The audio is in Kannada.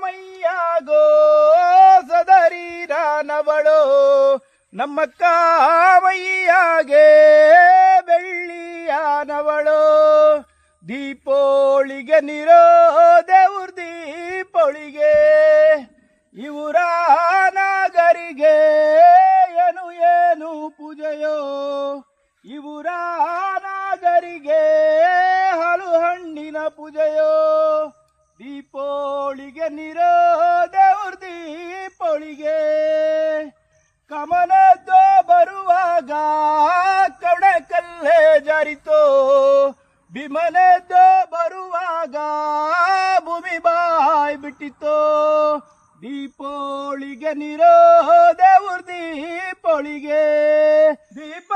ಮೈಯಾಗೋ ಸದರೀರಾನವಳು ನಮ್ಮಕ್ಕ ಮೈಯಾಗೆ ಬೆಳ್ಳಿಯಾನವಳು ದೀಪೋಳಿಗೆ ನಿರೋ ದೇವ್ರ ದೀಪೋಳಿಗೆ ಇವರ ನಾಗರಿಗೆ ಏನು ಏನು ಪೂಜೆಯೋ ಇವರ ನಾಗರಿಗೆ ಹಾಲು ಹಣ್ಣಿನ ಪೂಜೆಯೋ ದೀಪೋಳಿಗೆ ನಿರೋ ದೇವ್ರ ದೀಪೋಳಿಗೆ ಕಮನದ್ದು ಬರುವಾಗ ಕವಡೆ ಕಲ್ಲೇ ಜಾರಿತೋ ಭೀಮನದ್ದು ಬರುವಾಗ ಭೂಮಿ ಬಾಯ್ ಬಿಟ್ಟಿತೋ ದೀಪೋಳಿಗೆ ನಿರೋ ದೇವ್ರ ದೀಪೋಳಿಗೆ ದೀಪ